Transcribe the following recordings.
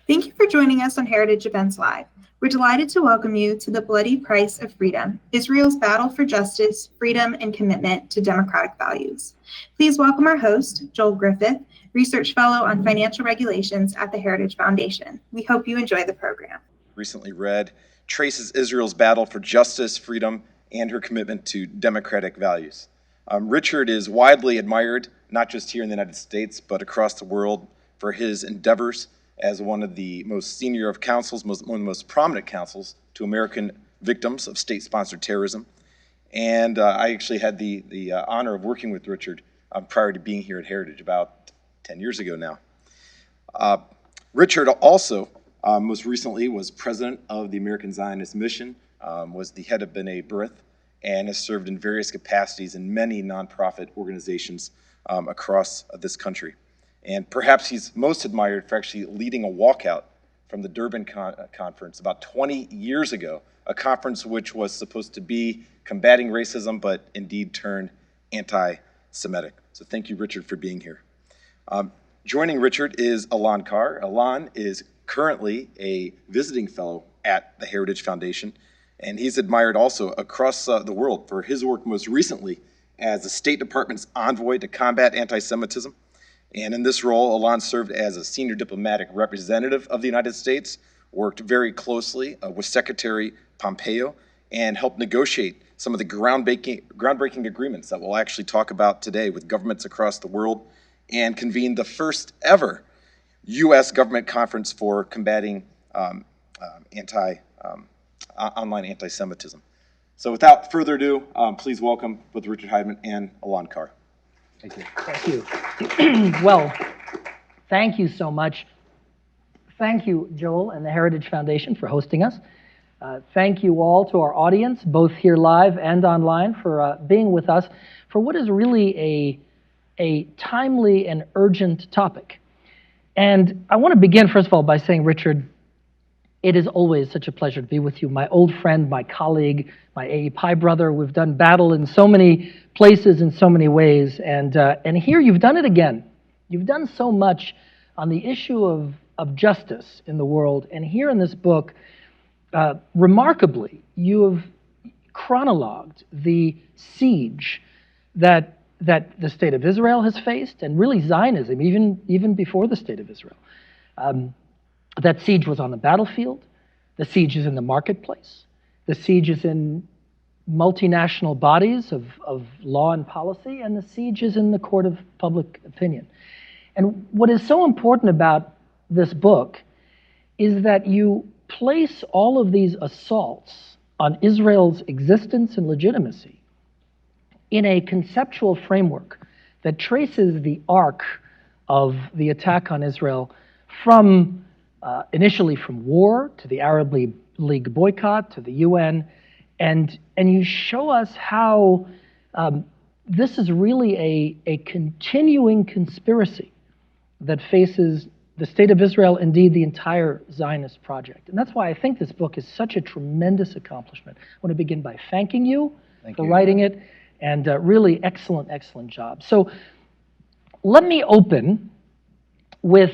Thank you for joining us on Heritage Events Live. We're delighted to welcome you to The Bloody Price of Freedom, Israel's battle for justice, freedom, and commitment to democratic values. Please welcome our host, Joel Griffith, Research Fellow on Financial Regulations at the Heritage Foundation. We hope you enjoy the program. Recently read traces Israel's battle for justice, freedom, and her commitment to democratic values. Richard is widely admired, not just here in the United States, but across the world for his endeavors as one of the most senior of counsels, one of the most prominent counsels to American victims of state-sponsored terrorism. And I actually had the honor of working with Richard prior to being here at Heritage about 10 years ago now. Richard also most recently was president of the American Zionist Mission, was the head of B'nai B'rith, and has served in various capacities in many nonprofit organizations across this country. And perhaps he's most admired for actually leading a walkout from the Durban Conference about 20 years ago, a conference which was supposed to be combating racism, but indeed turned anti-Semitic. So thank you, Richard, for being here. Joining Richard is Alon Carr. Alon is currently a visiting fellow at the Heritage Foundation, and he's admired also across the world for his work most recently as the State Department's envoy to combat anti-Semitism. And in this role, Alon served as a senior diplomatic representative of the United States, worked very closely with Secretary Pompeo, and helped negotiate some of the groundbreaking agreements that we'll actually talk about today with governments across the world, and convened the first ever U.S. government conference for combating online anti-Semitism. So without further ado, please welcome both Richard Heideman and Alon Carr. Thank you. Thank you. Well, thank you so much. Thank you, Joel and the Heritage Foundation, for hosting us. Thank you all to our audience, both here live and online, for being with us for what is really a timely and urgent topic. And I want to begin, first of all, by saying, Richard, it is always such a pleasure to be with you, my old friend, my colleague, my AEPI brother. We've done battle in so many places in so many ways, and here you've done it again. You've done so much on the issue of justice in the world, and here in this book, remarkably, you have chronologued the siege that the State of Israel has faced, and really Zionism, even before the State of Israel. That siege was on the battlefield, the siege is in the marketplace, the siege is in multinational bodies of law and policy, and the siege is in the court of public opinion. And what is so important about this book is that you place all of these assaults on Israel's existence and legitimacy in a conceptual framework that traces the arc of the attack on Israel from initially from war to the Arab League boycott to the UN, and you show us how this is really a continuing conspiracy that faces the State of Israel, indeed the entire Zionist project. And that's why I think this book is such a tremendous accomplishment. I want to begin by thanking you for writing it, and really excellent job. So let me open with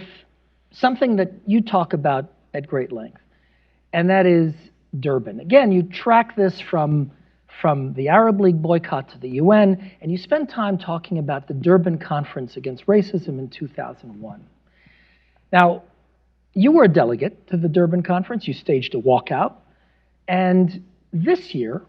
something that you talk about at great length, and that is Durban. Again, you track this from the Arab League boycott to the UN, and you spend time talking about the Durban Conference against racism in 2001. Now, you were a delegate to the Durban Conference, you staged a walkout, and this year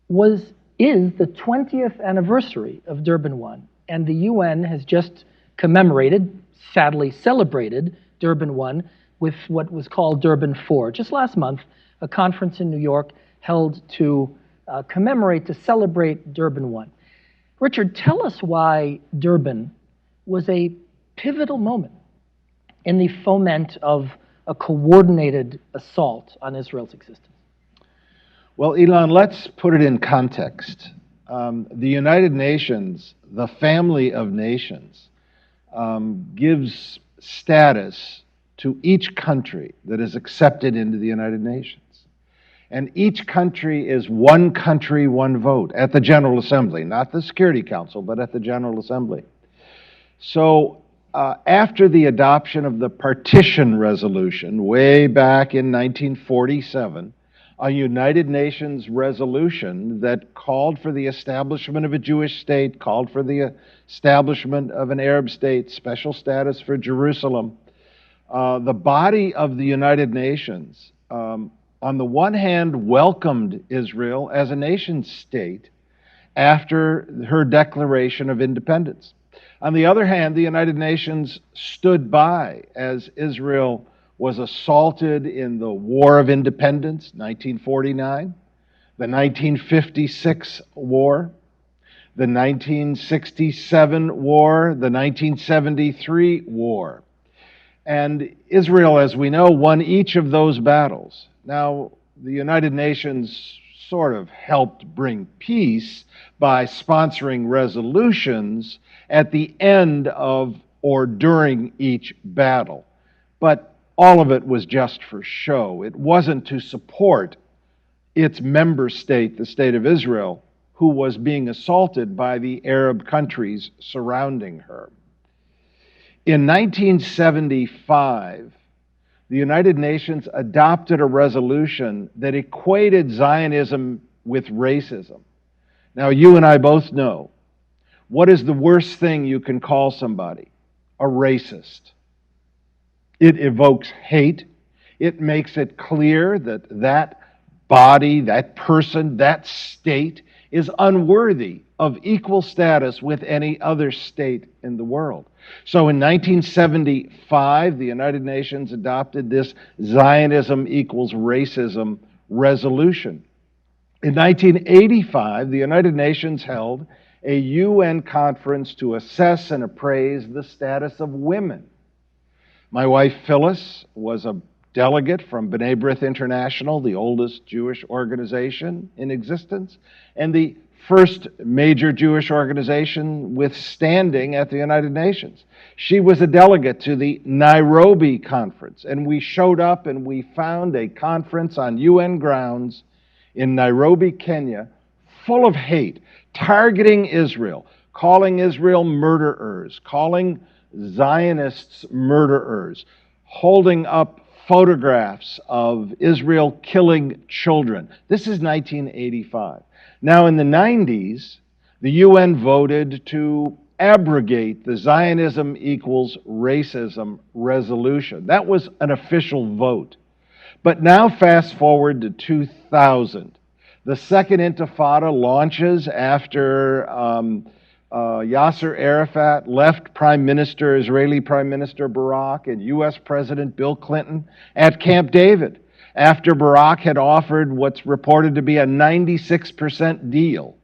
is the 20th anniversary of Durban 1, and the UN has just commemorated, sadly celebrated, Durban 1 with what was called Durban 4. Just last month, a conference in New York held to commemorate, to celebrate Durban 1. Richard, tell us why Durban was a pivotal moment in the foment of a coordinated assault on Israel's existence. Well, Elon, let's put it in context. The United Nations, the family of nations, gives status to each country that is accepted into the United Nations. And each country is one country, one vote at the General Assembly, not the Security Council, but at the General Assembly. So after the adoption of the partition resolution way back in 1947, a United Nations resolution that called for the establishment of a Jewish state, called for the establishment of an Arab state, special status for Jerusalem. The body of the United Nations, on the one hand, welcomed Israel as a nation state after her declaration of independence. On the other hand, the United Nations stood by as Israel was assaulted in the War of Independence, 1949, the 1956 war, the 1967 war, the 1973 war. And Israel, as we know, won each of those battles. Now, the United Nations sort of helped bring peace by sponsoring resolutions at the end of or during each battle. But all of it was just for show. It wasn't to support its member state, the State of Israel, who was being assaulted by the Arab countries surrounding her. In 1975, the United Nations adopted a resolution that equated Zionism with racism. Now, you and I both know, what is the worst thing you can call somebody? A racist. It evokes hate. It makes it clear that that body, that person, that state is unworthy of equal status with any other state in the world. So in 1975, the United Nations adopted this Zionism equals racism resolution. In 1985, the United Nations held a UN conference to assess and appraise the status of women. My wife Phyllis was a delegate from B'nai B'rith International, the oldest Jewish organization in existence, and the first major Jewish organization with standing at the United Nations. She was a delegate to the Nairobi conference, and we showed up and we found a conference on UN grounds in Nairobi, Kenya, full of hate, targeting Israel, calling Israel murderers, calling Zionists murderers, holding up photographs of Israel killing children. This is 1985. Now, in the 90s, the UN voted to abrogate the Zionism equals racism resolution. That was an official vote. But now fast forward to 2000. The Second Intifada launches after Yasser Arafat left Israeli Prime Minister Barak and U.S. President Bill Clinton at Camp David after Barak had offered what's reported to be a 96% deal.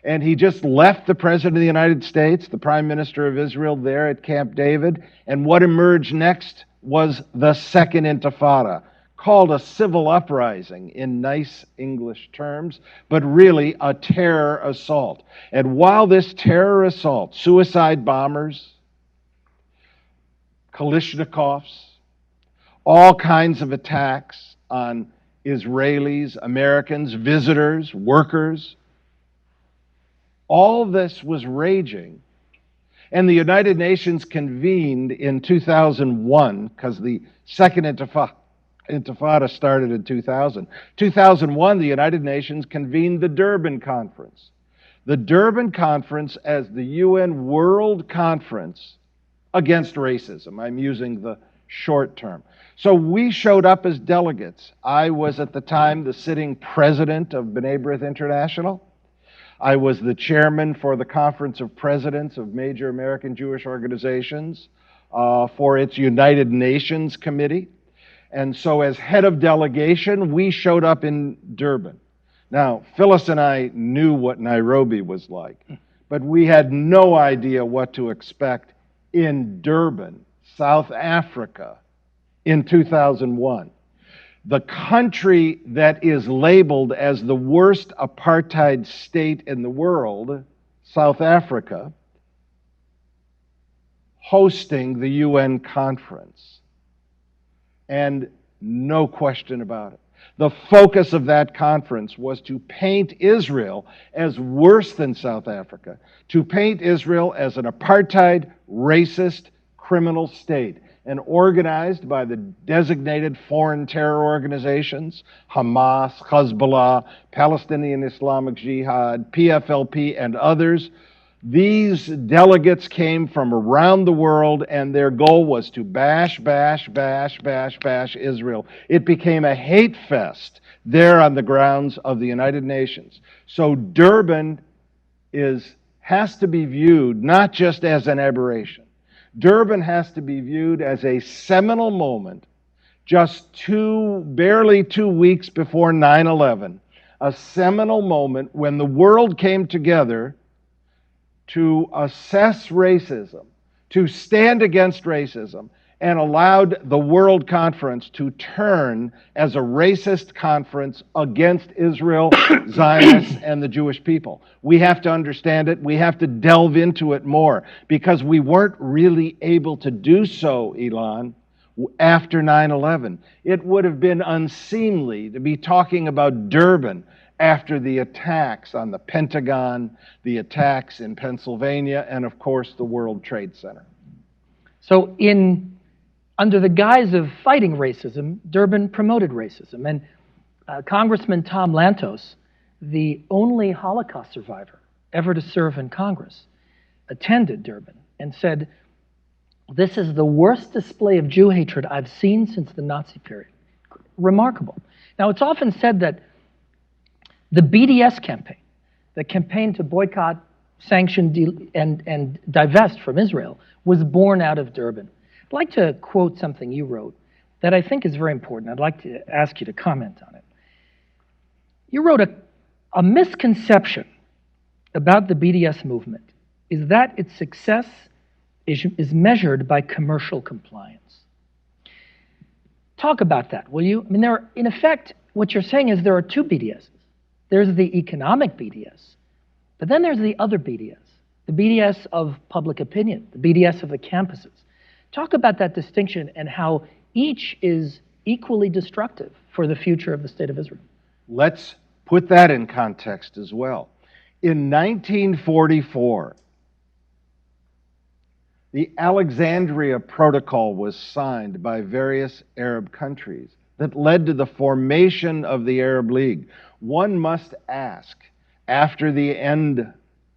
And he just left the President of the United States, the Prime Minister of Israel, there at Camp David. And what emerged next was the Second Intifada, called a civil uprising in nice English terms, but really a terror assault. And while this terror assault, suicide bombers, Kalashnikovs, all kinds of attacks on Israelis, Americans, visitors, workers, all this was raging. And the United Nations convened in 2001, because the Second Intifada started in 2000. 2001, the United Nations convened the Durban Conference. The Durban Conference as the UN World Conference against racism. I'm using the short term. So we showed up as delegates. I was at the time the sitting president of B'nai B'rith International. I was the chairman for the Conference of Presidents of Major American Jewish Organizations for its United Nations Committee. And so as head of delegation, we showed up in Durban. Now, Phyllis and I knew what Nairobi was like, but we had no idea what to expect in Durban, South Africa, in 2001. The country that is labeled as the worst apartheid state in the world, South Africa, hosting the UN conference. And no question about it. The focus of that conference was to paint Israel as worse than South Africa, to paint Israel as an apartheid, racist, criminal state, and organized by the designated foreign terror organizations, Hamas, Hezbollah, Palestinian Islamic Jihad, PFLP, and others. These delegates came from around the world, and their goal was to bash Israel. It became a hate fest there on the grounds of the United Nations. So Durban has to be viewed not just as an aberration. Durban has to be viewed as a seminal moment just barely 2 weeks before 9/11, a seminal moment when the world came together to assess racism, to stand against racism, and allowed the World Conference to turn as a racist conference against Israel, Zionists, and the Jewish people. We have to understand it. We have to delve into it more, because we weren't really able to do so, Elon, after 9/11. It would have been unseemly to be talking about Durban after the attacks on the Pentagon, the attacks in Pennsylvania, and of course the World Trade Center. So under the guise of fighting racism, Durbin promoted racism. And Congressman Tom Lantos, the only Holocaust survivor ever to serve in Congress, attended Durbin and said, "This is the worst display of Jew hatred I've seen since the Nazi period." Remarkable. Now, it's often said that the BDS campaign, the campaign to boycott, sanction, and divest from Israel, was born out of Durban. I'd like to quote something you wrote that I think is very important. I'd like to ask you to comment on it. You wrote, a misconception about the BDS movement is that its success is measured by commercial compliance. Talk about that, will you? I mean, in effect, what you're saying is there are two BDSs. There's the economic BDS, but then there's the other BDS, the BDS of public opinion, the BDS of the campuses. Talk about that distinction and how each is equally destructive for the future of the State of Israel. Let's put that in context as well. In 1944, the Alexandria Protocol was signed by various Arab countries that led to the formation of the Arab League. One must ask, after the end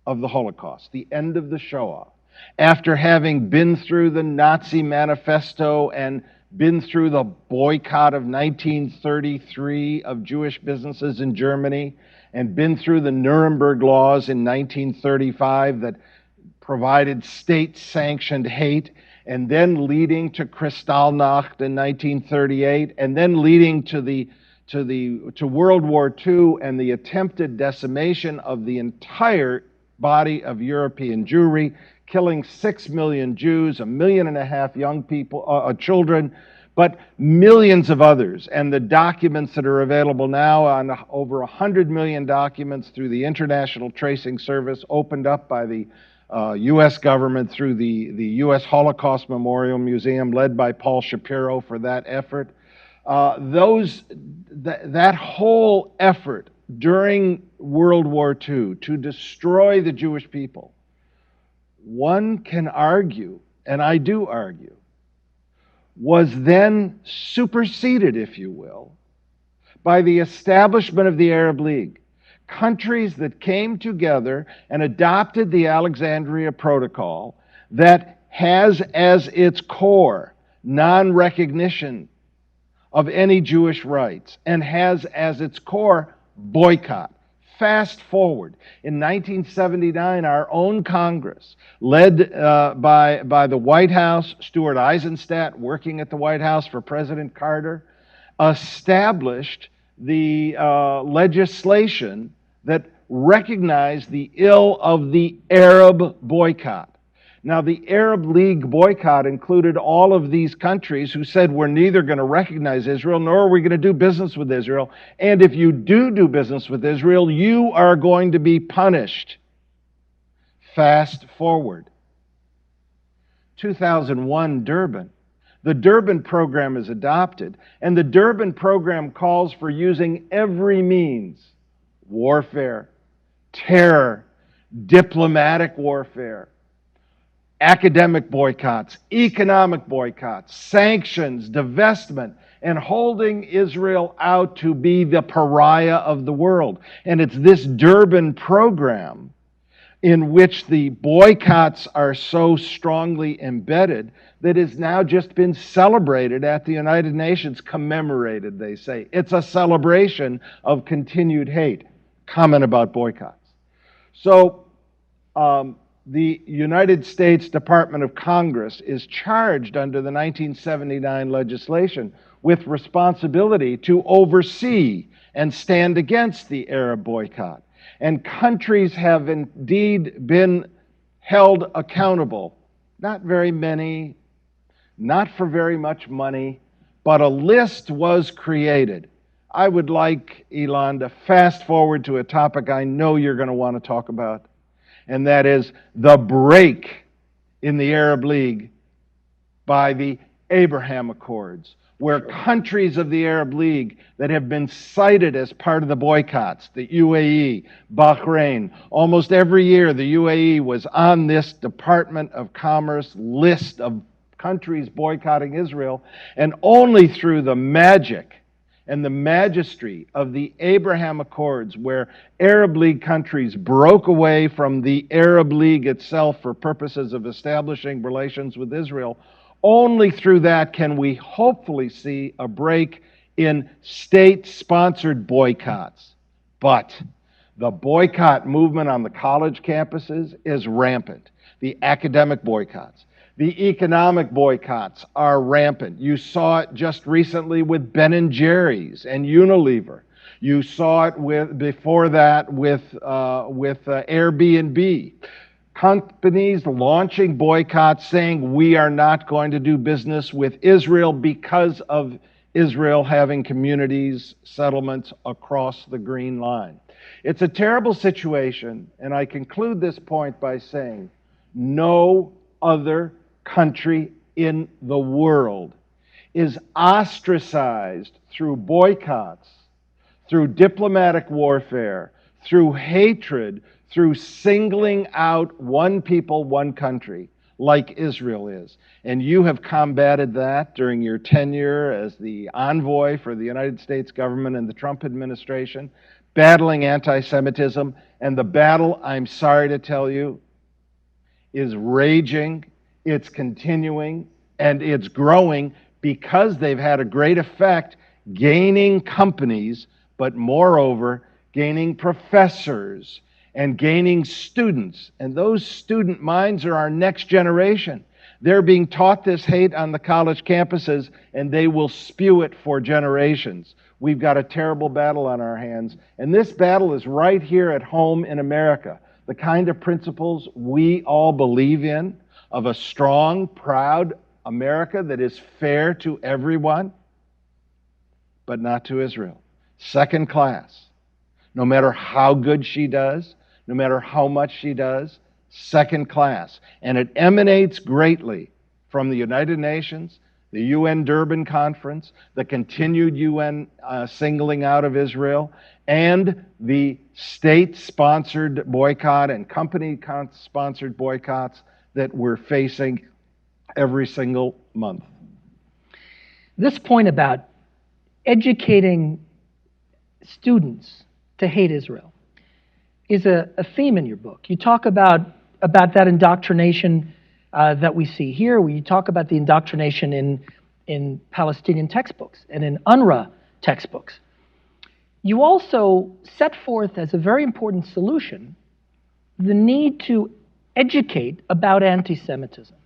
of the Holocaust, the end of the Shoah, after having been through the Nazi Manifesto and been through the boycott of 1933 of Jewish businesses in Germany, and been through the Nuremberg laws in 1935 that provided state-sanctioned hate, and then leading to Kristallnacht in 1938, and then leading to World War II and the attempted decimation of the entire body of European Jewry, killing 6 million Jews, 1.5 million young people, children, but millions of others. And the documents that are available now, on over 100 million documents through the International Tracing Service, opened up by the U.S. government through the U.S. Holocaust Memorial Museum, led by Paul Shapiro for that effort. That whole effort during World War II to destroy the Jewish people, one can argue, and I do argue, was then superseded, if you will, by the establishment of the Arab League. Countries that came together and adopted the Alexandria Protocol that has as its core non-recognition of any Jewish rights and has as its core boycott. Fast forward, in 1979, our own Congress, led by the White House, Stuart Eisenstadt, working at the White House for President Carter, established the legislation that recognized the ill of the Arab boycott. Now, the Arab League boycott included all of these countries who said, we're neither going to recognize Israel nor are we going to do business with Israel. And if you do business with Israel, you are going to be punished. Fast forward. 2001, Durban. The Durban Programme is adopted, and the Durban Programme calls for using every means, warfare, terror, diplomatic warfare, academic boycotts, economic boycotts, sanctions, divestment, and holding Israel out to be the pariah of the world. And it's this Durban Programme in which the boycotts are so strongly embedded that has now just been celebrated at the United Nations, commemorated, they say. It's a celebration of continued hate. Comment about boycotts. So, the United States Department of Congress is charged under the 1979 legislation with responsibility to oversee and stand against the Arab boycott. And countries have indeed been held accountable. Not very many, not for very much money, but a list was created. I would like, Elon, to fast forward to a topic I know you're going to want to talk about, and that is the break in the Arab League by the Abraham Accords, where countries of the Arab League that have been cited as part of the boycotts, the UAE, Bahrain, almost every year the UAE was on this Department of Commerce list of countries boycotting Israel, and only through the magic and the majesty of the Abraham Accords, where Arab League countries broke away from the Arab League itself for purposes of establishing relations with Israel, only through that can we hopefully see a break in state-sponsored boycotts. But the boycott movement on the college campuses is rampant. The academic boycotts. The economic boycotts are rampant. You saw it just recently with Ben & Jerry's and Unilever. You saw it before that with Airbnb. Companies launching boycotts saying we are not going to do business with Israel because of Israel having communities, settlements across the Green Line. It's a terrible situation, and I conclude this point by saying no other country in the world is ostracized through boycotts, through diplomatic warfare, through hatred, through singling out one people, one country, like Israel is. And you have combated that during your tenure as the envoy for the United States government and the Trump administration, battling anti-Semitism. And the battle, I'm sorry to tell you, is raging. It's continuing, and it's growing because they've had a great effect gaining companies, but moreover, gaining professors and gaining students. And those student minds are our next generation. They're being taught this hate on the college campuses, and they will spew it for generations. We've got a terrible battle on our hands, and this battle is right here at home in America. The kind of principles we all believe in, of a strong, proud America that is fair to everyone, but not to Israel. Second class. No matter how good she does, no matter how much she does, second class. And it emanates greatly from the United Nations, the UN Durban Conference, the continued UN singling out of Israel, and the state-sponsored boycott and company-sponsored boycotts that we're facing every single month. This point about educating students to hate Israel is a theme in your book. You talk about that indoctrination that we see here, where you talk about the indoctrination in Palestinian textbooks and in UNRWA textbooks. You also set forth as a very important solution the need to educate about anti-Semitism.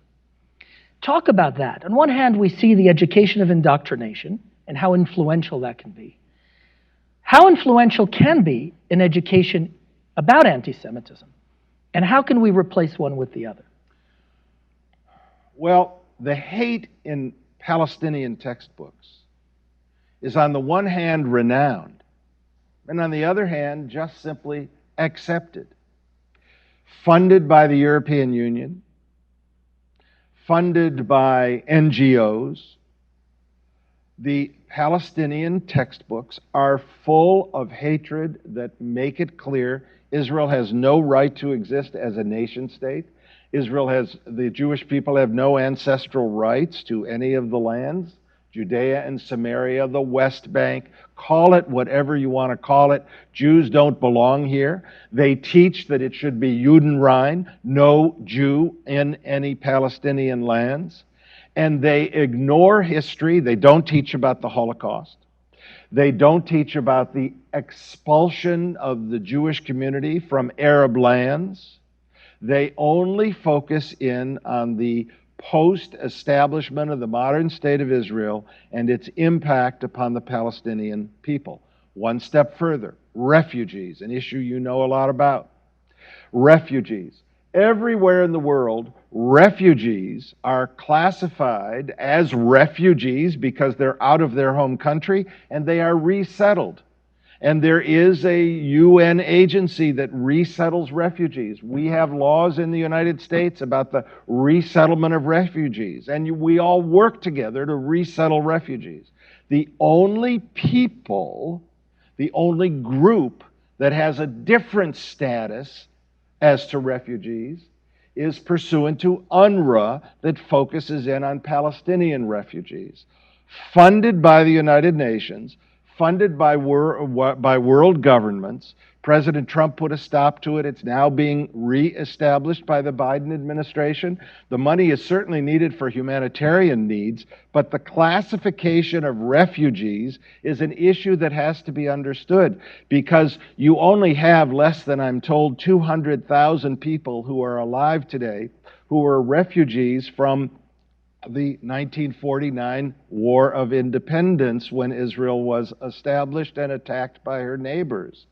Talk about that. On one hand, we see the education of indoctrination and how influential that can be. How influential can be an education about anti-Semitism? And how can we replace one with the other? Well, the hate in Palestinian textbooks is on the one hand renowned, and on the other hand just simply accepted. Funded by the European Union, funded by NGOs, the Palestinian textbooks are full of hatred that make it clear Israel has no right to exist as a nation state, The Jewish people have no ancestral rights to any of the lands. Judea and Samaria, the West Bank, call it whatever you want to call it. Jews don't belong here. They teach that it should be Judenrein, no Jew in any Palestinian lands. And they ignore history. They don't teach about the Holocaust. They don't teach about the expulsion of the Jewish community from Arab lands. They only focus in on the post-establishment of the modern state of Israel and its impact upon the Palestinian people. One step further, refugees, an issue you know a lot about. Refugees. Everywhere in the world, refugees are classified as refugees because they're out of their home country and they are resettled. And there is a UN agency that resettles refugees. We have laws in the United States about the resettlement of refugees, and we all work together to resettle refugees. The only people, the only group that has a different status as to refugees is pursuant to UNRWA that focuses in on Palestinian refugees, funded by the United Nations, funded by world governments. President Trump put a stop to it. It's now being reestablished by the Biden administration. The money is certainly needed for humanitarian needs, but the classification of refugees is an issue that has to be understood because you only have less than, I'm told, 200,000 people who are alive today who are refugees from the 1949 War of Independence when Israel was established and attacked by her neighbors.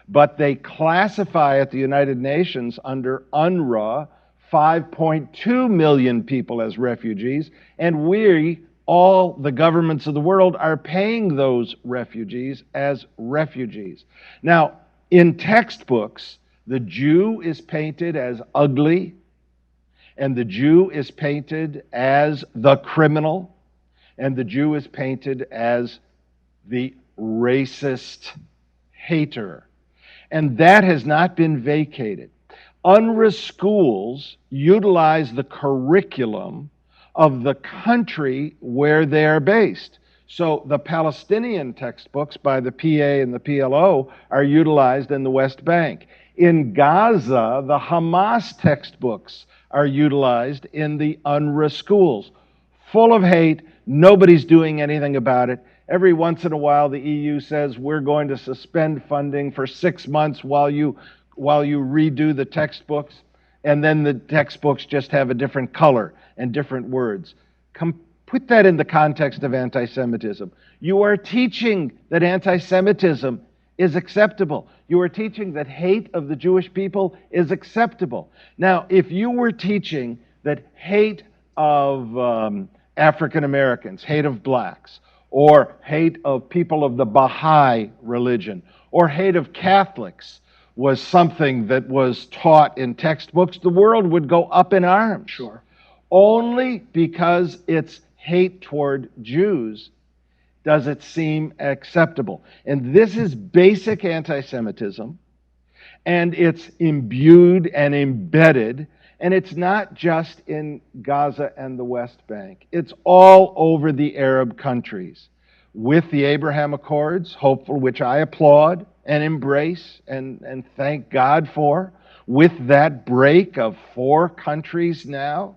But they classify at the United Nations under UNRWA 5.2 million people as refugees, and we, all the governments of the world, are paying those refugees as refugees. Now, in textbooks, the Jew is painted as ugly, and the Jew is painted as the criminal, and the Jew is painted as the racist hater. And that has not been vacated. UNRWA schools utilize the curriculum of the country where they are based. So the Palestinian textbooks by the PA and the PLO are utilized in the West Bank. In Gaza, the Hamas textbooks are utilized in the UNRWA schools. Full of hate, nobody's doing anything about it. Every once in a while, the EU says, we're going to suspend funding for 6 months while you redo the textbooks, and then the textbooks just have a different color and different words. Put that in the context of anti-Semitism. You are teaching that anti-Semitism is acceptable. You are teaching that hate of the Jewish people is acceptable. Now, if you were teaching that hate of African Americans, hate of blacks, or hate of people of the Baha'i religion, or hate of Catholics was something that was taught in textbooks, the world would go up in arms. Sure. Only because it's hate toward Jews does it seem acceptable. And this is basic anti-Semitism, and it's imbued and embedded, and it's not just in Gaza and the West Bank. It's all over the Arab countries. With the Abraham Accords, hopeful, which I applaud and embrace and thank God for, with that break of 4 countries now,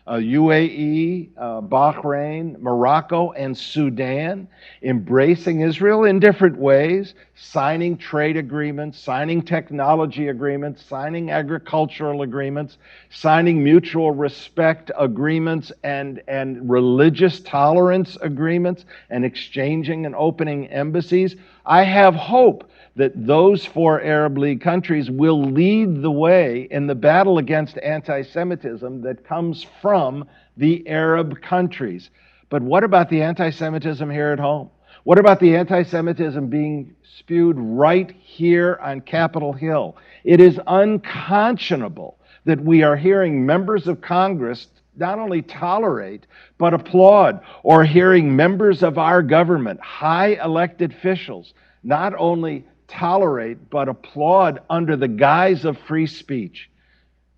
UAE, Bahrain, Morocco, and Sudan, embracing Israel in different ways, signing trade agreements, signing technology agreements, signing agricultural agreements, signing mutual respect agreements and religious tolerance agreements, and exchanging and opening embassies. I have hope that those 4 Arab League countries will lead the way in the battle against anti-Semitism that comes from the Arab countries. But what about the anti-Semitism here at home? What about the anti-Semitism being spewed right here on Capitol Hill? It is unconscionable that we are hearing members of Congress not only tolerate, but applaud, or hearing members of our government, high elected officials, not only tolerate, but applaud under the guise of free speech.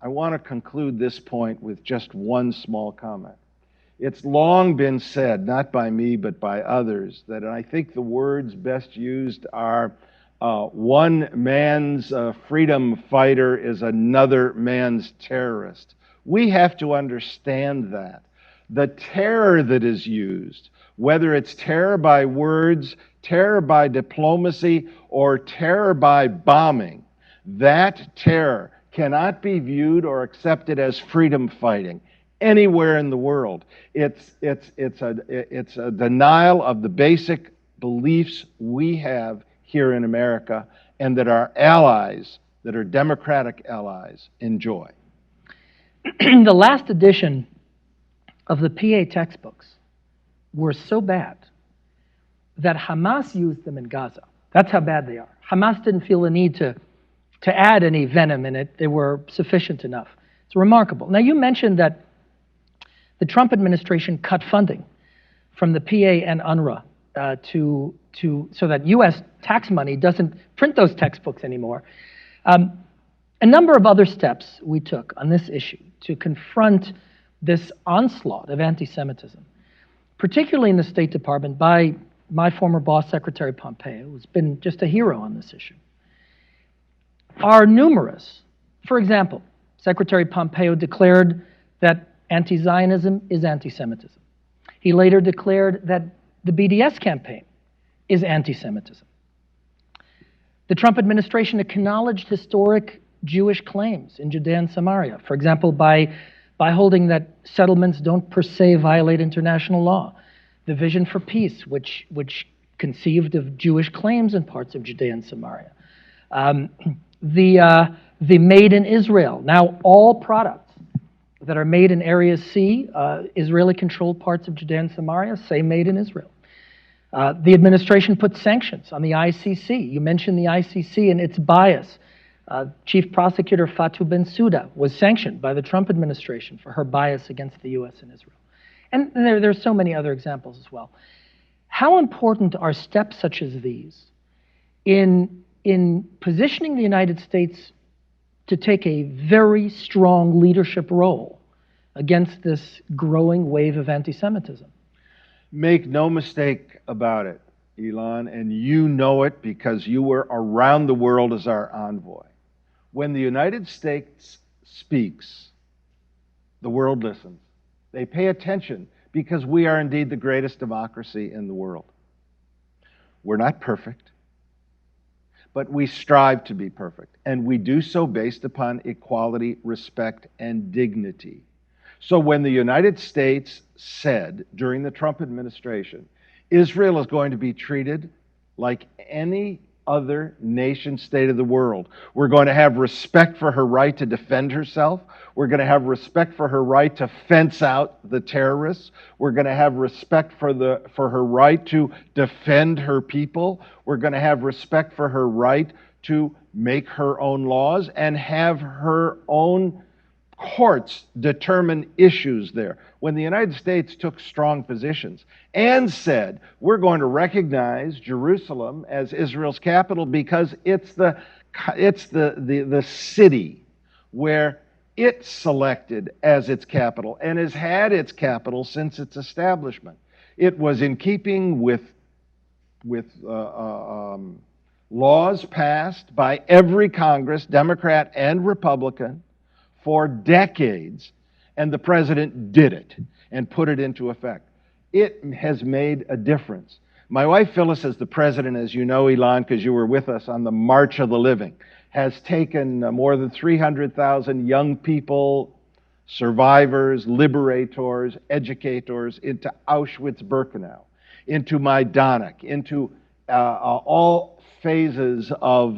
I want to conclude this point with just one small comment. It's long been said, not by me, but by others, that I think the words best used are one man's freedom fighter is another man's terrorist. We have to understand that. The terror that is used, whether it's terror by words, terror by diplomacy, or terror by bombing, that terror cannot be viewed or accepted as freedom fighting anywhere in the world. It's a denial of the basic beliefs we have here in America and that our allies, that are democratic allies, enjoy. The last edition of the PA textbooks were so bad that Hamas used them in Gaza. That's how bad they are. Hamas didn't feel the need to add any venom in it. They were sufficient enough. It's remarkable. Now, you mentioned that the Trump administration cut funding from the PA and UNRWA so that U.S. tax money doesn't print those textbooks anymore. A number of other steps we took on this issue to confront this onslaught of anti-Semitism, particularly in the State Department by my former boss, Secretary Pompeo, who's been just a hero on this issue, are numerous. For example, Secretary Pompeo declared that anti-Zionism is anti-Semitism. He later declared that the BDS campaign is anti-Semitism. The Trump administration acknowledged historic Jewish claims in Judea and Samaria, for example, by holding that settlements don't per se violate international law. The Vision for Peace, which conceived of Jewish claims in parts of Judea and Samaria. The Made in Israel. Now all products that are made in Area C, Israeli-controlled parts of Judea and Samaria, say Made in Israel. The administration put sanctions on the ICC. You mentioned the ICC and its bias. Chief Prosecutor Fatou Bensouda was sanctioned by the Trump administration for her bias against the U.S. and Israel. And there's so many other examples as well. How important are steps such as these in positioning the United States to take a very strong leadership role against this growing wave of anti-Semitism? Make no mistake about it, Elon, and you know it because you were around the world as our envoy. When the United States speaks, the world listens. They pay attention because we are indeed the greatest democracy in the world. We're not perfect, but we strive to be perfect, and we do so based upon equality, respect, and dignity. So when the United States said during the Trump administration, Israel is going to be treated like any other nation state of the world. We're going to have respect for her right to defend herself. We're going to have respect for her right to fence out the terrorists. We're going to have respect for her right to defend her people. We're going to have respect for her right to make her own laws and have her own courts determine issues there. When the United States took strong positions and said, we're going to recognize Jerusalem as Israel's capital because it's the city where it selected as its capital and has had its capital since its establishment. It was in keeping with laws passed by every Congress, Democrat and Republican, for decades, and the president did it and put it into effect. It has made a difference. My wife Phyllis, as the president, as you know, Elon, because you were with us on the March of the Living, has taken more than 300,000 young people, survivors, liberators, educators into Auschwitz-Birkenau, into Majdanek, into all phases of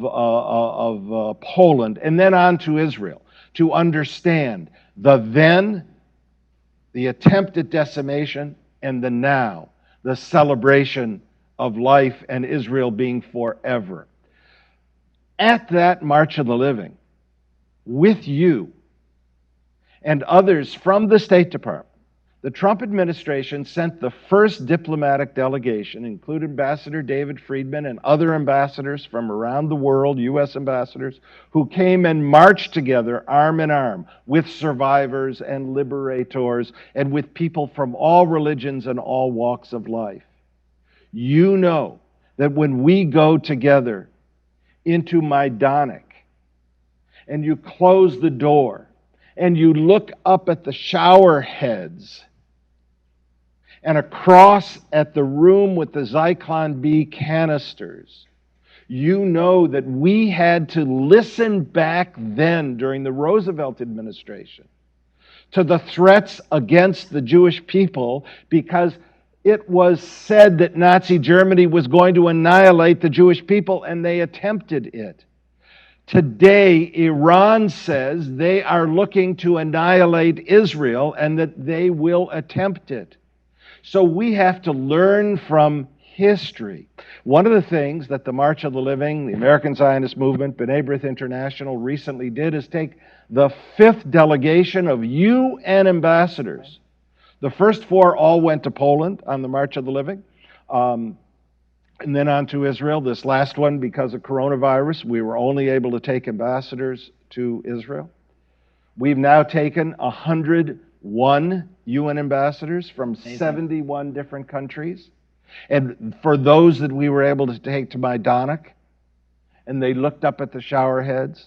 Poland, and then on to Israel, to understand the then, the attempt at decimation, and the now, the celebration of life and Israel being forever. At that March of the Living, with you and others from the State Department, the Trump administration sent the first diplomatic delegation, including Ambassador David Friedman and other ambassadors from around the world, U.S. ambassadors, who came and marched together arm in arm with survivors and liberators and with people from all religions and all walks of life. You know that when we go together into Majdanek and you close the door and you look up at the shower heads and across at the room with the Zyklon B canisters, you know that we had to listen back then during the Roosevelt administration to the threats against the Jewish people, because it was said that Nazi Germany was going to annihilate the Jewish people, and they attempted it. Today, Iran says they are looking to annihilate Israel and that they will attempt it. So we have to learn from history. One of the things that the March of the Living, the American Zionist Movement, B'nai B'rith International recently did is take the 5th delegation of UN ambassadors. The first 4 all went to Poland on the March of the Living, and then on to Israel. This last one, because of coronavirus, we were only able to take ambassadors to Israel. We've now taken 101 UN ambassadors from 71 different countries. And for those that we were able to take to Majdanek, and they looked up at the shower heads,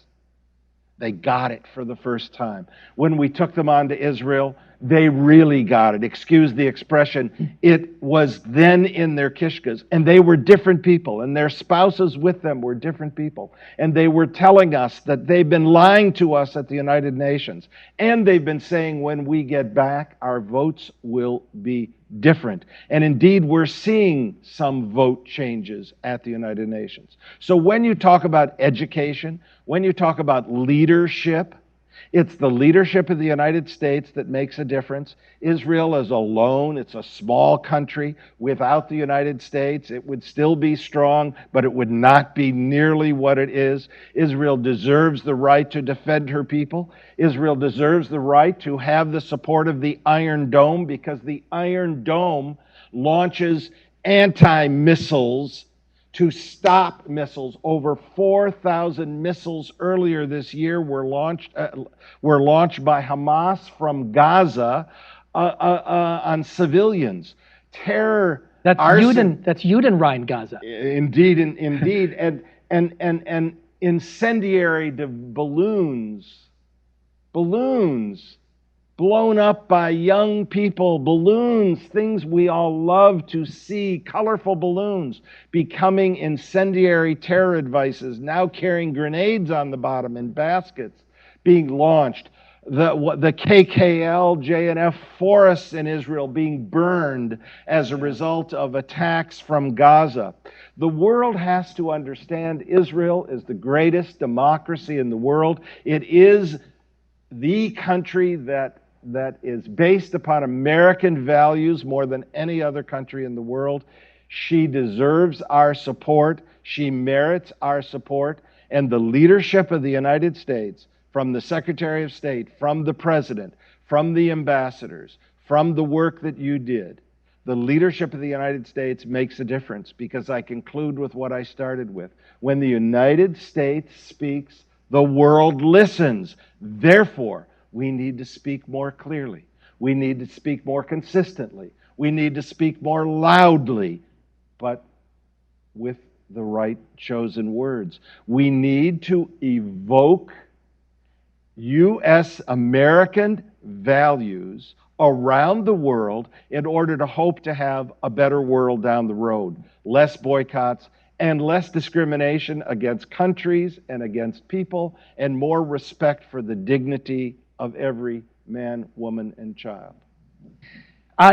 they got it for the first time. When we took them on to Israel, they really got it. Excuse the expression. It was then in their kishkas. And they were different people. And their spouses with them were different people. And they were telling us that they've been lying to us at the United Nations. And they've been saying when we get back, our votes will be different. And indeed, we're seeing some vote changes at the United Nations. So when you talk about education, when you talk about leadership, it's the leadership of the United States that makes a difference. Israel is alone. It's a small country. Without the United States, it would still be strong, but it would not be nearly what it is. Israel deserves the right to defend her people. Israel deserves the right to have the support of the Iron Dome, because the Iron Dome launches anti-missiles to stop missiles. Over 4,000 missiles earlier this year were launched by Hamas from Gaza on civilians. Terror. That's Judenrein Gaza. Indeed, and incendiary balloons blown up by young people, balloons, things we all love to see, colorful balloons becoming incendiary terror devices, now carrying grenades on the bottom in baskets, being launched. The KKL, JNF forests in Israel being burned as a result of attacks from Gaza. The world has to understand Israel is the greatest democracy in the world. It is the country that is based upon American values more than any other country in the world. She deserves our support. She merits our support. And the leadership of the United States, from the Secretary of State, from the President, from the ambassadors, from the work that you did, the leadership of the United States makes a difference, because I conclude with what I started with. When the United States speaks, the world listens. Therefore, we need to speak more clearly. We need to speak more consistently. We need to speak more loudly, but with the right chosen words. We need to evoke U.S. American values around the world in order to hope to have a better world down the road. Less boycotts and less discrimination against countries and against people, and more respect for the dignity of every man, woman, and child.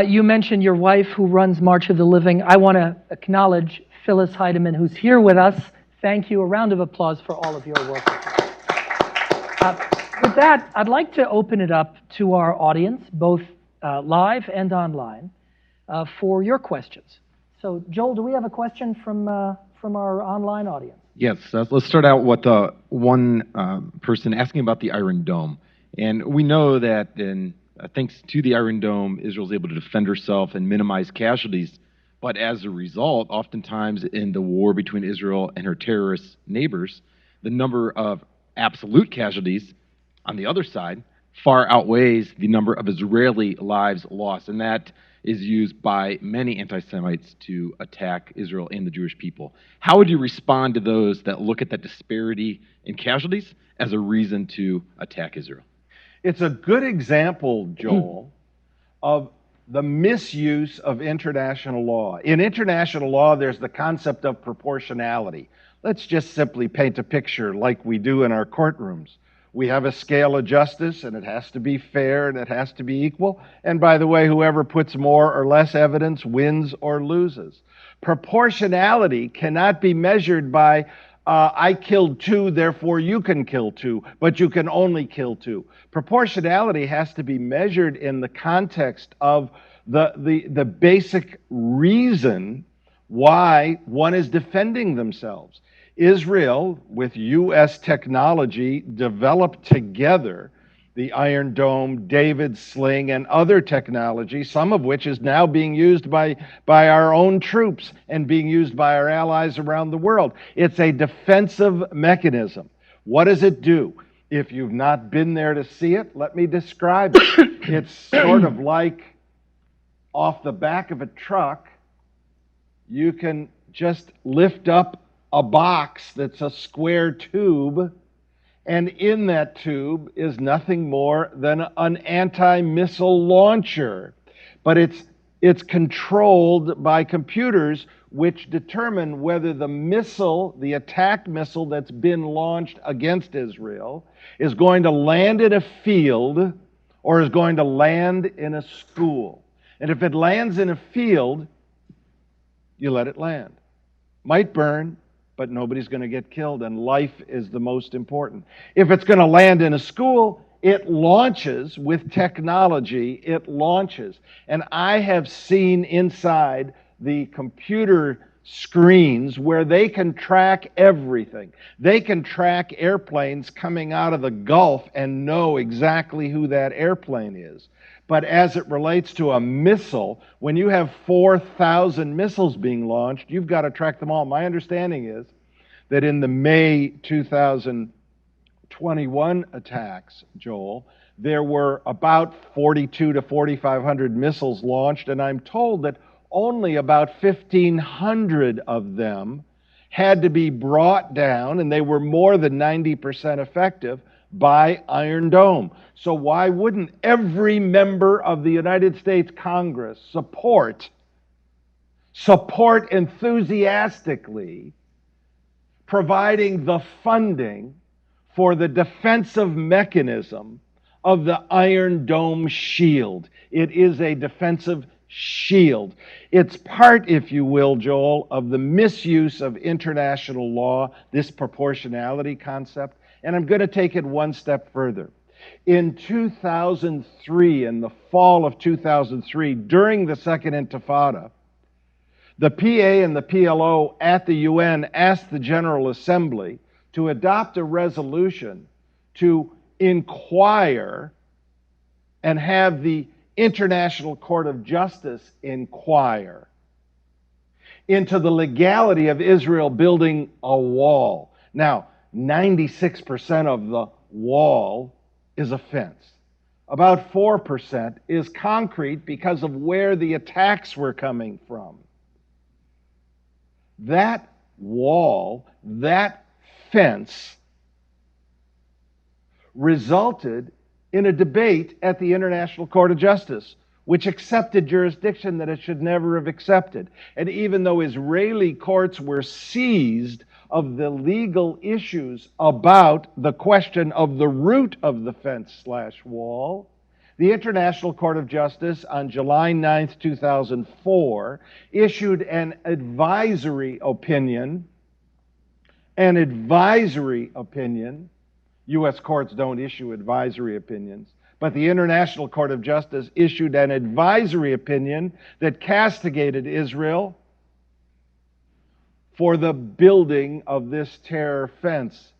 You mentioned your wife who runs March of the Living. I want to acknowledge Phyllis Heideman, who's here with us. Thank you. A round of applause for all of your work. With that, I'd like to open it up to our audience, both live and online, for your questions. So, Joel, do we have a question from our online audience? Yes, let's start out with one person asking about the Iron Dome. And we know that in thanks to the Iron Dome, Israel's able to defend herself and minimize casualties. But as a result, oftentimes in the war between Israel and her terrorist neighbors, the number of absolute casualties on the other side far outweighs the number of Israeli lives lost. And that is used by many anti-Semites to attack Israel and the Jewish people. How would you respond to those that look at that disparity in casualties as a reason to attack Israel? It's a good example, Joel, of the misuse of international law. In international law, there's the concept of proportionality. Let's just simply paint a picture like we do in our courtrooms. We have a scale of justice, and it has to be fair, and it has to be equal. And by the way, whoever puts more or less evidence wins or loses. Proportionality cannot be measured by I killed 2, therefore you can kill 2, but you can only kill 2. Proportionality has to be measured in the context of the basic reason why one is defending themselves. Israel, with U.S. technology, developed together the Iron Dome, David's Sling, and other technology, some of which is now being used by our own troops and being used by our allies around the world. It's a defensive mechanism. What does it do? If you've not been there to see it, let me describe it. It's sort of like off the back of a truck, you can just lift up a box that's a square tube, and in that tube is nothing more than an anti-missile launcher. But it's controlled by computers which determine whether the missile, the attack missile that's been launched against Israel, is going to land in a field or is going to land in a school. And if it lands in a field, you let it land. Might burn, but nobody's going to get killed, and life is the most important. If it's going to land in a school, it launches with technology, it launches. And I have seen inside the computer screens where they can track everything. They can track airplanes coming out of the Gulf and know exactly who that airplane is. But as it relates to a missile, when you have 4,000 missiles being launched, you've got to track them all. My understanding is that in the May 2021 attacks, Joel, there were about 4,200 to 4,500 missiles launched, and I'm told that only about 1,500 of them had to be brought down, and they were more than 90% effective, by Iron Dome. So why wouldn't every member of the United States Congress support enthusiastically providing the funding for the defensive mechanism of the Iron Dome shield? It is a defensive shield. It's part, if you will, Joel, of the misuse of international law, this proportionality concept. And I'm going to take it one step further. In 2003, in the fall of 2003, during the Second Intifada, the PA and the PLO at the UN asked the General Assembly to adopt a resolution to inquire and have the International Court of Justice inquire into the legality of Israel building a wall. Now, 96% of the wall is a fence. About 4% is concrete because of where the attacks were coming from. That wall, that fence, resulted in a debate at the International Court of Justice, which accepted jurisdiction that it should never have accepted. And even though Israeli courts were seized of the legal issues about the question of the root of the fence/wall, the International Court of Justice on July 9th, 2004, issued an advisory opinion. U.S. courts don't issue advisory opinions, but the International Court of Justice issued an advisory opinion that castigated Israel for the building of this terror fence.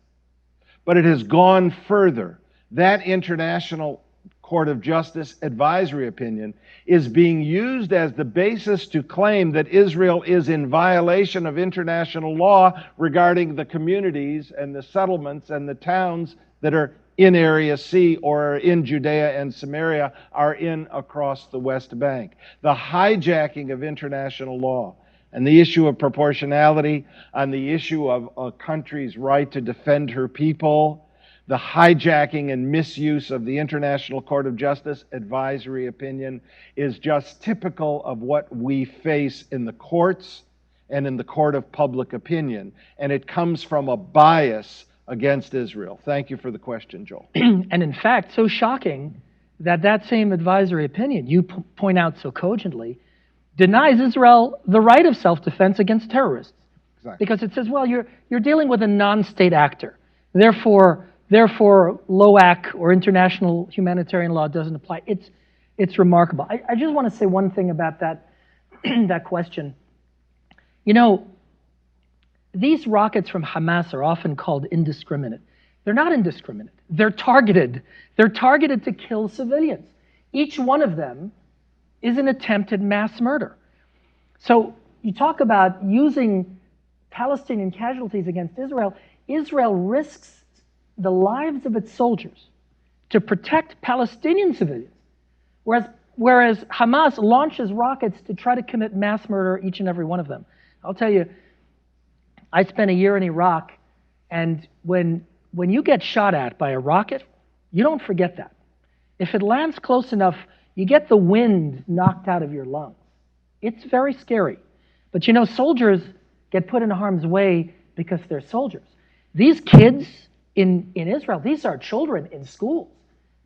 But it has gone further. That International Court of Justice advisory opinion is being used as the basis to claim that Israel is in violation of international law regarding the communities and the settlements and the towns that are in Area C or in Judea and Samaria are in across the West Bank. The hijacking of international law and the issue of proportionality, on the issue of a country's right to defend her people, the hijacking and misuse of the International Court of Justice advisory opinion is just typical of what we face in the courts and in the court of public opinion. And it comes from a bias against Israel. Thank you for the question, Joel. And in fact, so shocking that that same advisory opinion you point out so cogently denies Israel the right of self-defense against terrorists. Exactly. Because it says, well, you're dealing with a non-state actor. Therefore, LOAC or international humanitarian law doesn't apply. It's remarkable. I just want to say one thing about that, that question. You know, these rockets from Hamas are often called indiscriminate. They're not indiscriminate. They're targeted. They're targeted to kill civilians. Each one of them is an attempted mass murder. So you talk about using Palestinian casualties against Israel. Israel risks the lives of its soldiers to protect Palestinian civilians, whereas Hamas launches rockets to try to commit mass murder, each and every one of them. I'll tell you, I spent a year in Iraq, and when you get shot at by a rocket, you don't forget that. If it lands close enough, you get the wind knocked out of your lungs. It's very scary. But you know, soldiers get put in harm's way because they're soldiers. These kids in Israel, these are children in schools,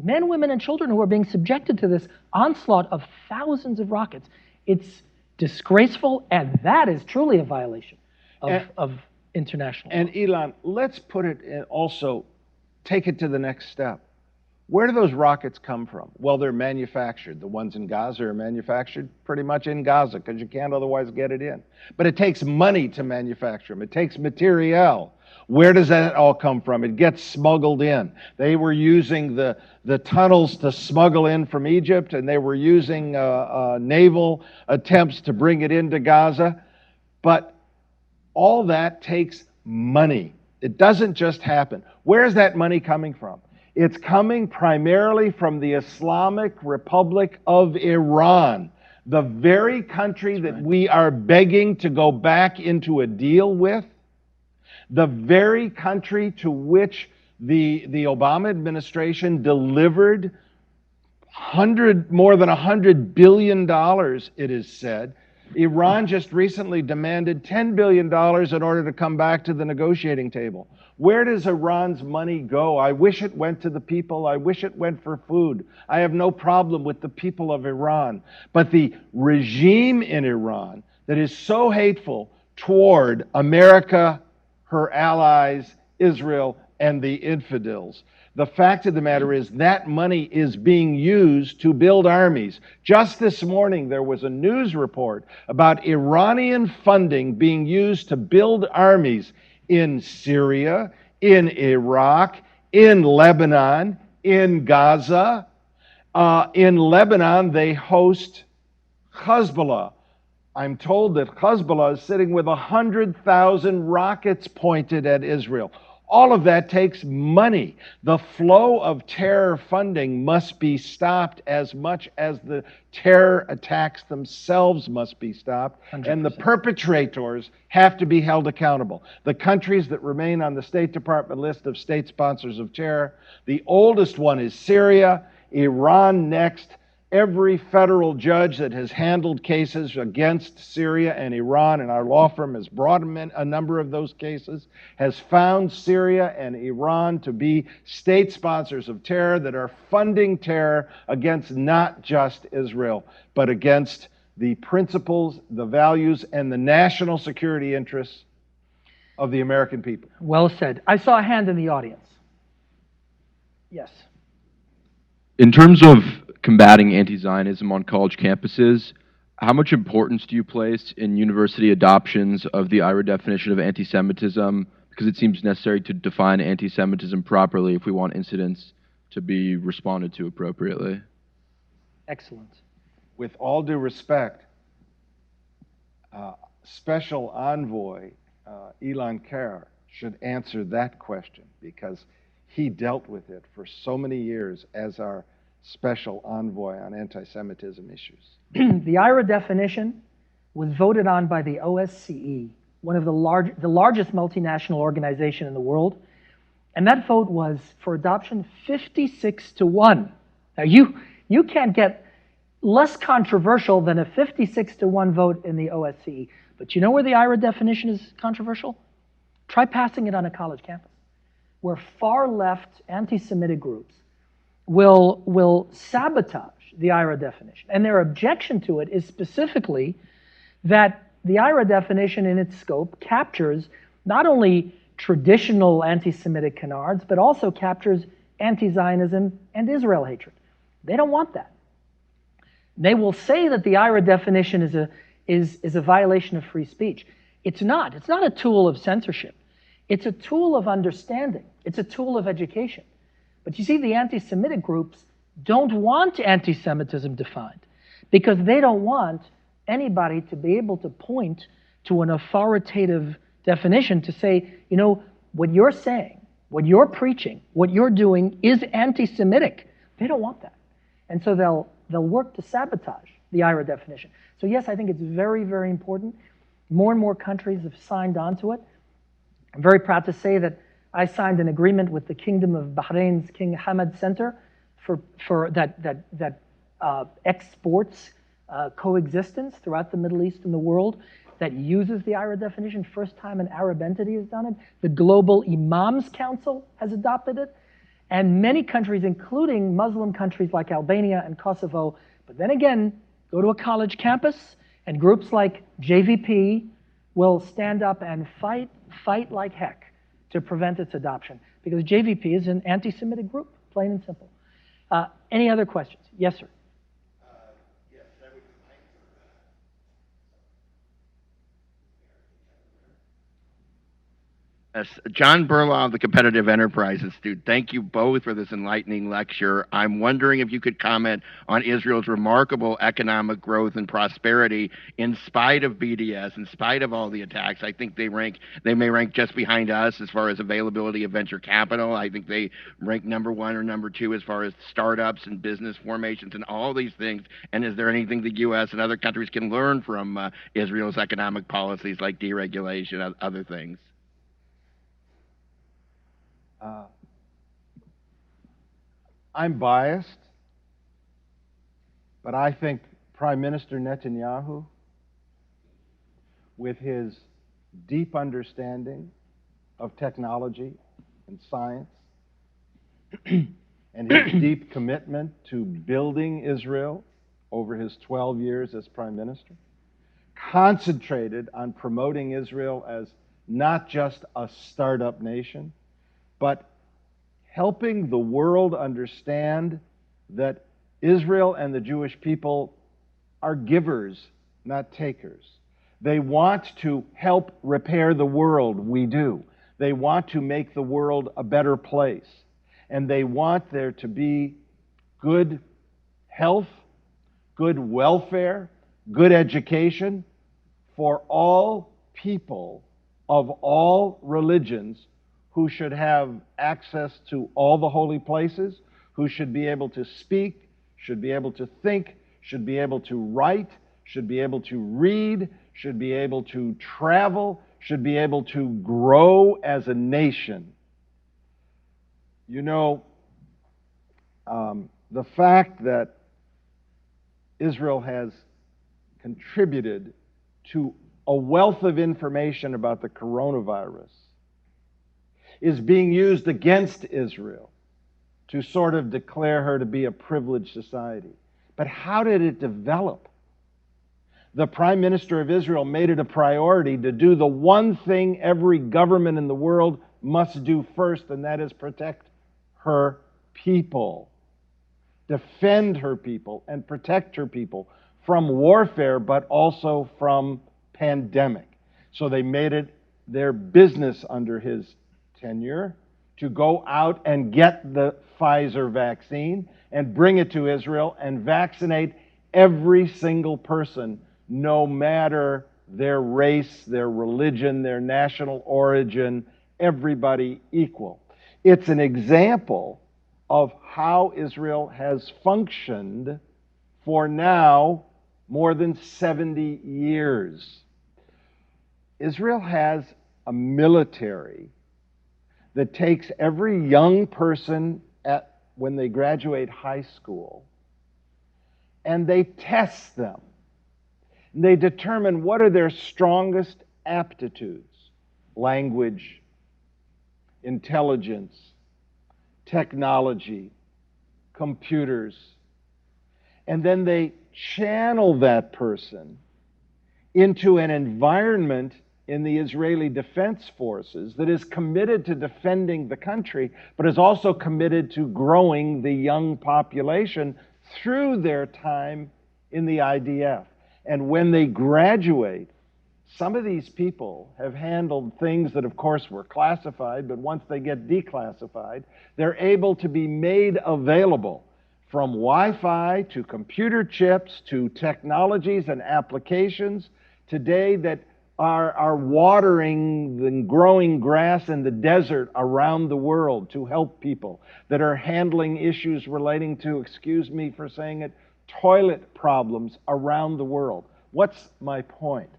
men, women, and children who are being subjected to this onslaught of thousands of rockets. It's disgraceful, and that is truly a violation of international law. And Elon, let's put it in also, take it to the next step. Where do those rockets come from? Well, they're manufactured. The ones in Gaza are manufactured pretty much in Gaza because you can't otherwise get it in. But it takes money to manufacture them. It takes material. Where does that all come from? It gets smuggled in. They were using the tunnels to smuggle in from Egypt, and they were using naval attempts to bring it into Gaza. But all that takes money. It doesn't just happen. Where is that money coming from? It's coming primarily from the Islamic Republic of Iran, the very country that we are begging to go back into a deal with, the very country to which the Obama administration delivered more than $100 billion, it is said. Iran just recently demanded $10 billion in order to come back to the negotiating table. Where does Iran's money go? I wish it went to the people. I wish it went for food. I have no problem with the people of Iran. But the regime in Iran that is so hateful toward America, her allies, Israel, and the infidels. The fact of the matter is that money is being used to build armies. Just this morning, there was a news report about Iranian funding being used to build armies in Syria, in Iraq, in Lebanon, in Gaza. In Lebanon, they host Hezbollah. I'm told that Hezbollah is sitting with 100,000 rockets pointed at Israel. All of that takes money. The flow of terror funding must be stopped as much as the terror attacks themselves must be stopped. 100%. And the perpetrators have to be held accountable. The countries that remain on the State Department list of state sponsors of terror, the oldest one is Syria, Iran next. Every federal judge that has handled cases against Syria and Iran, and our law firm has brought a number of those cases, has found Syria and Iran to be state sponsors of terror that are funding terror against not just Israel, but against the principles, the values, and the national security interests of the American people. Well said. I saw a hand in the audience. Yes. In terms of combating anti-Zionism on college campuses, how much importance do you place in university adoptions of the IRA definition of anti-Semitism? Because it seems necessary to define anti-Semitism properly if we want incidents to be responded to appropriately. Excellent. With all due respect, Special Envoy Ilan Carr should answer that question because he dealt with it for so many years as our Special Envoy on anti-Semitism issues. The IRA definition was voted on by the OSCE, one of the largest multinational organization in the world, and that vote was for adoption 56-1. Now you can't get less controversial than a 56-1 vote in the OSCE. But you know where the IRA definition is controversial? Try passing it on a college campus, where far-left anti-Semitic groups will sabotage the IRA definition. And their objection to it is specifically that the IRA definition in its scope captures not only traditional anti-Semitic canards, but also captures anti-Zionism and Israel hatred. They don't want that. They will say that the IRA definition is a violation of free speech. It's not. It's not a tool of censorship. It's a tool of understanding. It's a tool of education. But you see, the anti-Semitic groups don't want anti-Semitism defined because they don't want anybody to be able to point to an authoritative definition to say, you know, what you're saying, what you're preaching, what you're doing is anti-Semitic. They don't want that. And so they'll work to sabotage the IRA definition. So yes, I think it's very, very important. More and more countries have signed on to it. I'm very proud to say that I signed an agreement with the Kingdom of Bahrain's King Hamad Center for that exports coexistence throughout the Middle East and the world that uses the IRA definition. First time an Arab entity has done it. The Global Imams Council has adopted it. And many countries, including Muslim countries like Albania and Kosovo. But then again, go to a college campus, and groups like JVP will stand up and fight like heck to prevent its adoption. Because JVP is an anti-Semitic group, plain and simple. Any other questions? Yes, sir. John Burlaw of the Competitive Enterprise Institute, thank you both for this enlightening lecture. I'm wondering if you could comment on Israel's remarkable economic growth and prosperity in spite of BDS, in spite of all the attacks. I think they may rank just behind us as far as availability of venture capital. I think they rank number 1 or number 2 as far as startups and business formations and all these things. And is there anything the U.S. and other countries can learn from Israel's economic policies like deregulation, other things? I'm biased, but I think Prime Minister Netanyahu, with his deep understanding of technology and science, and his deep commitment to building Israel over his 12 years as Prime Minister, concentrated on promoting Israel as not just a startup nation, but helping the world understand that Israel and the Jewish people are givers, not takers. They want to help repair the world, we do. They want to make the world a better place. And they want there to be good health, good welfare, good education for all people of all religions who should have access to all the holy places, who should be able to speak, should be able to think, should be able to write, should be able to read, should be able to travel, should be able to grow as a nation. You know, the fact that Israel has contributed to a wealth of information about the coronavirus is being used against Israel to sort of declare her to be a privileged society. But how did it develop? The Prime Minister of Israel made it a priority to do the one thing every government in the world must do first, and that is protect her people. Defend her people and protect her people from warfare, but also from pandemic. So they made it their business under his tenure to go out and get the Pfizer vaccine and bring it to Israel and vaccinate every single person, no matter their race, their religion, their national origin, everybody equal. It's an example of how Israel has functioned for now more than 70 years. Israel has a military that takes every young person when they graduate high school, and they test them. They determine what are their strongest aptitudes: language, intelligence, technology, computers. And then they channel that person into an environment in the Israeli Defense Forces that is committed to defending the country, but is also committed to growing the young population through their time in the IDF. And when they graduate, some of these people have handled things that, of course, were classified, but once they get declassified, they're able to be made available, from Wi-Fi to computer chips to technologies and applications today that are watering the growing grass in the desert around the world to help people, that are handling issues relating to, excuse me for saying it, toilet problems around the world. What's my point?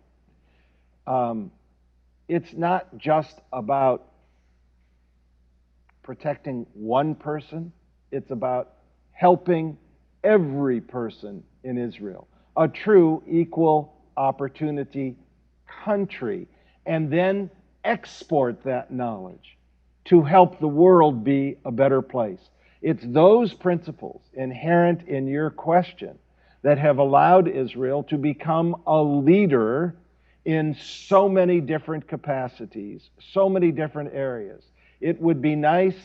It's not just about protecting one person, it's about helping every person in Israel, a true equal opportunity country, and then export that knowledge to help the world be a better place. It's those principles inherent in your question that have allowed Israel to become a leader in so many different capacities, so many different areas. It would be nice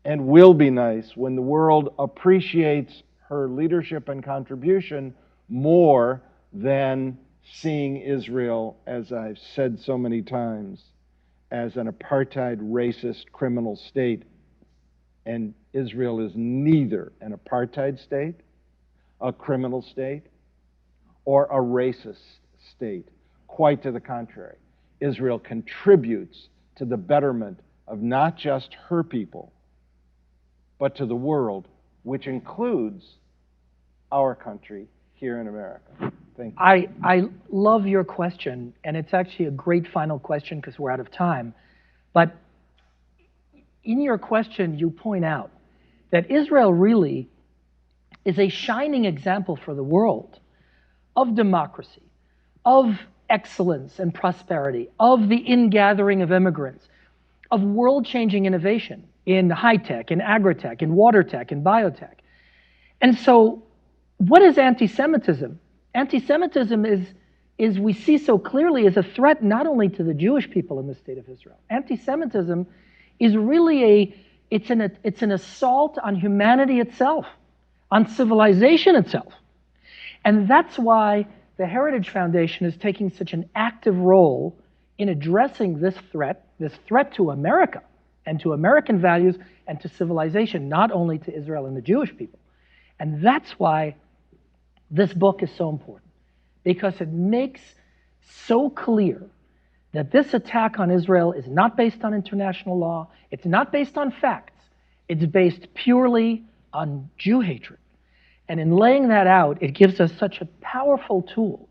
and will be nice when the world appreciates her leadership and contribution more than seeing Israel, as I've said so many times, as an apartheid, racist, criminal state. And Israel is neither an apartheid state, a criminal state, or a racist state. Quite to the contrary. Israel contributes to the betterment of not just her people, but to the world, which includes our country here in America. Thank you. I love your question, and it's actually a great final question because we're out of time. But in your question, you point out that Israel really is a shining example for the world of democracy, of excellence and prosperity, of the ingathering of immigrants, of world-changing innovation in high-tech, in agri-tech, in water tech, in biotech. And so what is anti-Semitism? Anti-Semitism is we see so clearly, is a threat not only to the Jewish people in the state of Israel. Anti-Semitism is really it's an assault on humanity itself, on civilization itself. And that's why the Heritage Foundation is taking such an active role in addressing this threat to America and to American values and to civilization, not only to Israel and the Jewish people. And that's why this book is so important, because it makes so clear that this attack on Israel is not based on international law, it's not based on facts, it's based purely on Jew hatred. And in laying that out, it gives us such a powerful tool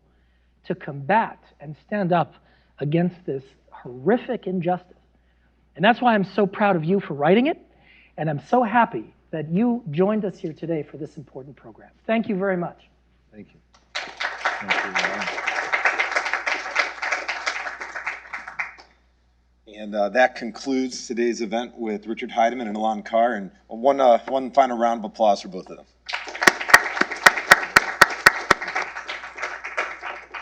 to combat and stand up against this horrific injustice. And that's why I'm so proud of you for writing it, and I'm so happy that you joined us here today for this important program. Thank you very much. Thank you. Thank you. And that concludes today's event with Richard Heideman and Alon Carr. And one final round of applause for both of them.